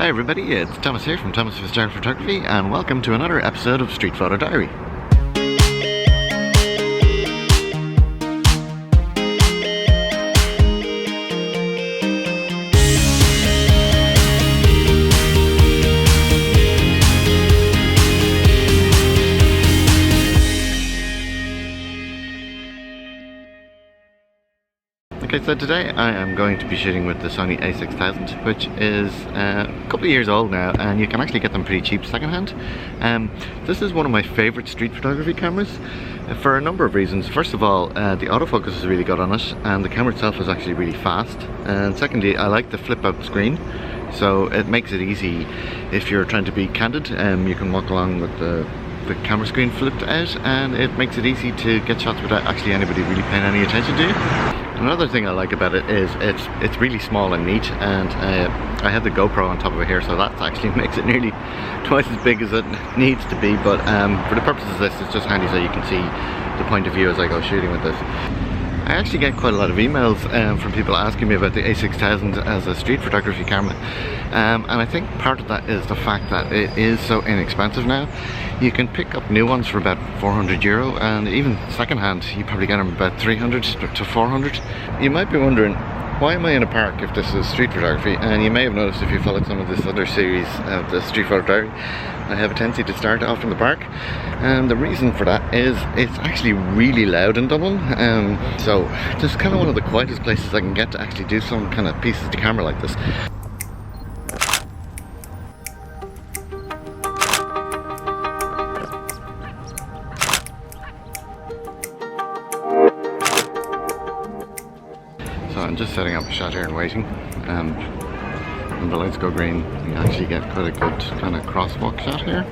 Hi everybody, it's Thomas here from Thomas Fitzgerald Photography, and welcome to another episode of Street Photo Diary. Okay, so today I am going to be shooting with the Sony A6000, which is a couple of years old now, and you can actually get them pretty cheap secondhand. This is one of my favourite street photography cameras for a number of reasons. First of all, the autofocus is really good on it, and the camera itself is actually really fast. And secondly, I like the flip out screen, so it makes it easy if you're trying to be candid. You can walk along with the camera screen flipped out, and it makes it easy to get shots without actually anybody really paying any attention to you. Another thing I like about it is it's really small and neat, and I have the GoPro on top of it here, so that actually makes it nearly twice as big as it needs to be. But for the purposes of this, it's just handy so you can see the point of view as I go shooting with this. I actually get quite a lot of emails from people asking me about the A6000 as a street photography camera, and I think part of that is the fact that it is so inexpensive now. You can pick up new ones for about €400, and even second-hand you probably get them about 300 to 400. You might be wondering, why am I in a park if this is street photography? And you may have noticed if you followed some of this other series of the Street Photo Diary, I have a tendency to start off in the park, and the reason for that is it's actually really loud in Dublin, so just kind of one of the quietest places I can get to actually do some kind of pieces to camera like this. So I'm just setting up a shot here and waiting. When the lights go green, you actually get quite a good kind of crosswalk shot here.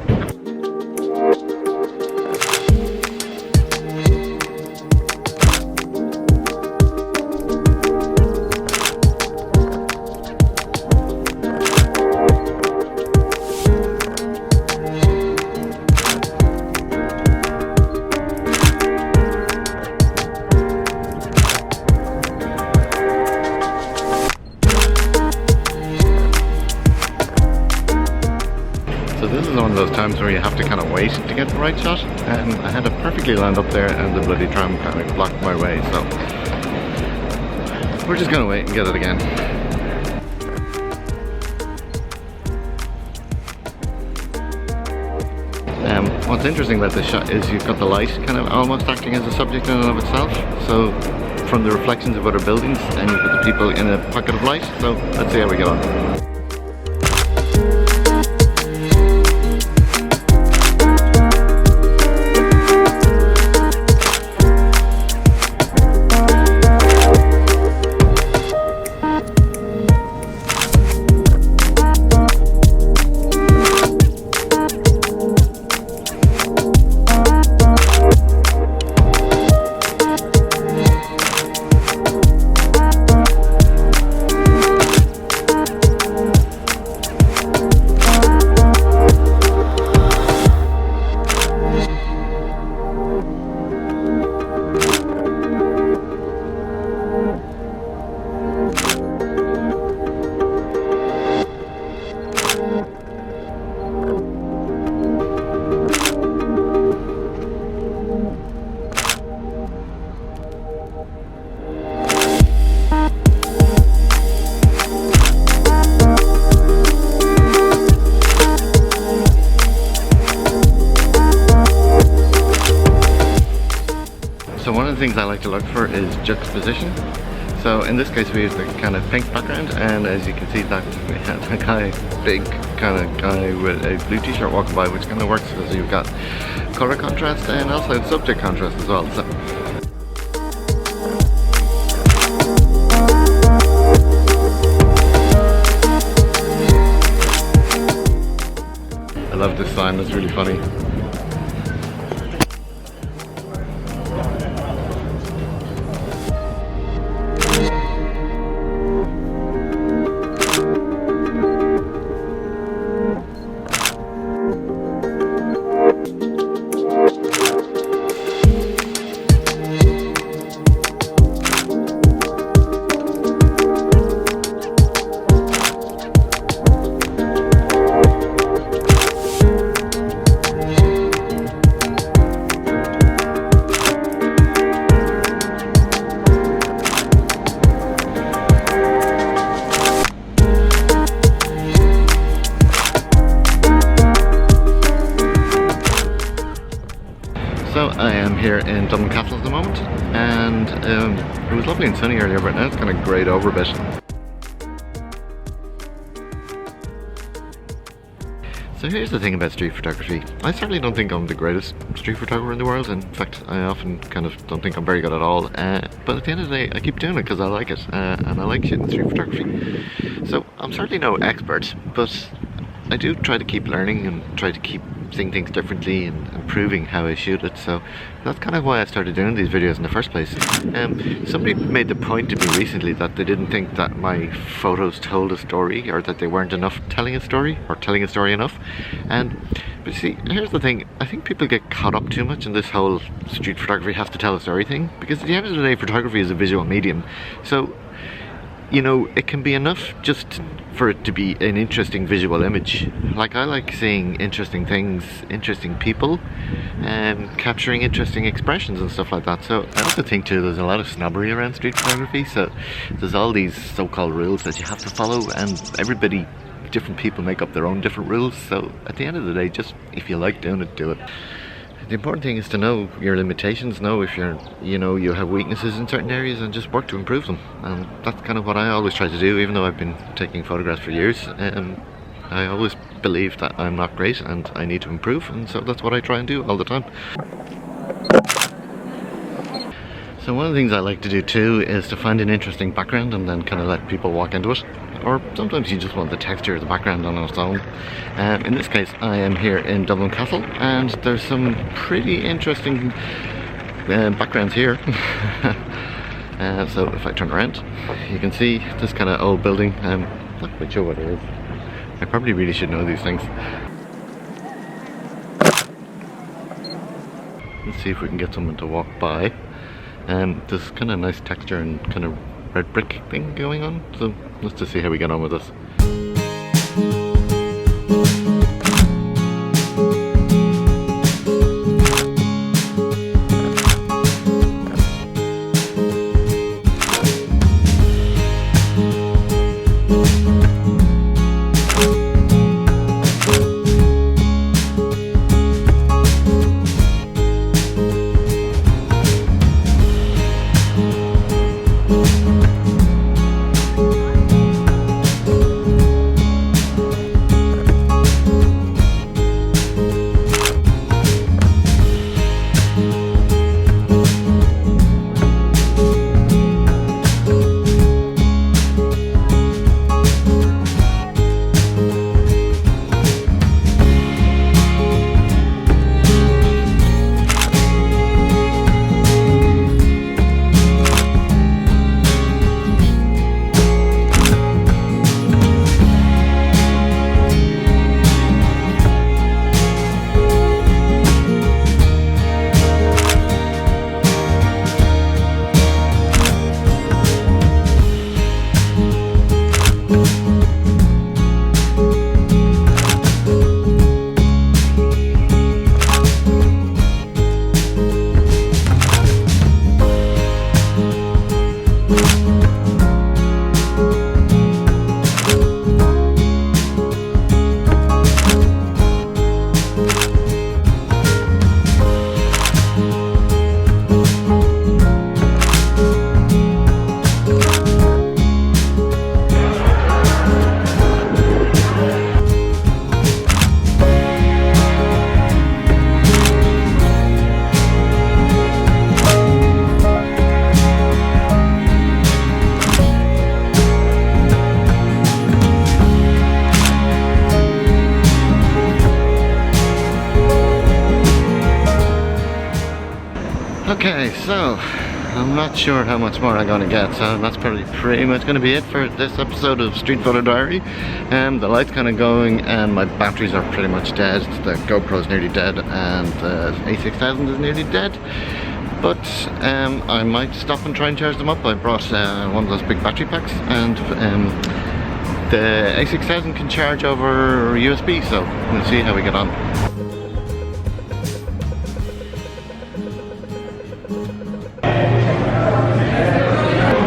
So this is one of those times where you have to kind of wait to get the right shot, and I had it perfectly lined up there and the bloody tram kind of blocked my way, so we're just going to wait and get it again. What's interesting about this shot is you've got the light kind of almost acting as a subject in and of itself, so from the reflections of other buildings, and you've got the people in a pocket of light, so let's see how we get on. So one of the things I like to look for is juxtaposition. So in this case we use the kind of pink background, and as you can see that we have a guy, big kind of guy with a blue t-shirt walking by, which kind of works because you've got colour contrast and also subject contrast as well. So I love this sign, it's really funny. here in Dublin Castle at the moment, and it was lovely and sunny earlier, but now it's kind of greyed over a bit. So here's the thing about street photography. I certainly don't think I'm the greatest street photographer in the world. In fact, I often kind of don't think I'm very good at all. But at the end of the day, I keep doing it because I like it, and I like shooting street photography. So I'm certainly no expert, but I do try to keep learning and try to keep seeing things differently and improving how I shoot it. So that's kind of why I started doing these videos in the first place. Somebody made the point to me recently that they didn't think that my photos told a story, or that they weren't enough telling a story, or telling a story enough. But see, here's the thing, I think people get caught up too much in this whole street photography has to tell a story thing, because at the end of the day, photography is a visual medium. So, you know, it can be enough just for it to be an interesting visual image. Like, I like seeing interesting things, interesting people, and capturing interesting expressions and stuff like that. So I also think too there's a lot of snobbery around street photography. So there's all these so-called rules that you have to follow, and different people make up their own different rules. So at the end of the day, just if you like doing it, do it. The important thing is to know your limitations, know if you have weaknesses in certain areas, and just work to improve them. And that's kind of what I always try to do, even though I've been taking photographs for years. I always believe that I'm not great and I need to improve, and so that's what I try and do all the time. So one of the things I like to do too is to find an interesting background and then kind of let people walk into it. Or sometimes you just want the texture of the background on its own. In this case, I am here in Dublin Castle, and there's some pretty interesting backgrounds here. So if I turn around, you can see this kind of old building. I'm not quite sure what it is. I probably really should know these things. Let's see if we can get someone to walk by. There's kind of nice texture and kind of red brick thing going on, so let's just see how we get on with this. Okay, so I'm not sure how much more I'm going to get, so that's probably pretty much going to be it for this episode of Street Photo Diary. The light's kind of going and my batteries are pretty much dead. The GoPro's nearly dead and the A6000 is nearly dead. But I might stop and try and charge them up. I brought one of those big battery packs, and the A6000 can charge over USB, so we'll see how we get on.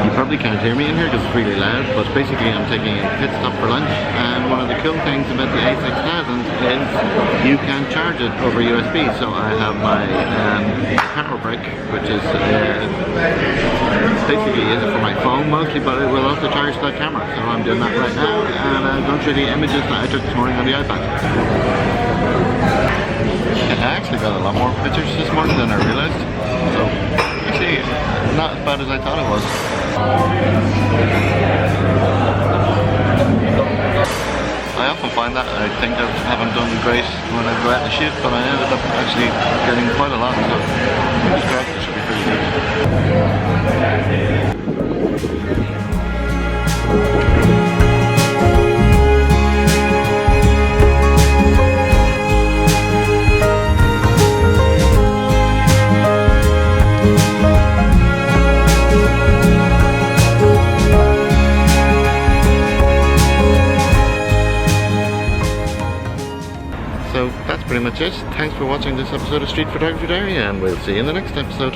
You probably can't hear me in here because it's really loud, but basically I'm taking a pit stop for lunch, and one of the cool things about the A6000 is you can charge it over USB. So I have my power brick, which is basically is it for my phone mostly, but it will also charge the camera. So I'm doing that right now, and I'm going through the images that I took this morning on the iPad. I actually got a lot more pictures this morning than I realised, so actually not as bad as I thought it was. I often find that I think I haven't done great when I go out and shoot, but I ended up actually getting quite a lot, so fingers crossed it should be pretty good. So that's pretty much it. Thanks for watching this episode of Street Photography Diary, and we'll see you in the next episode.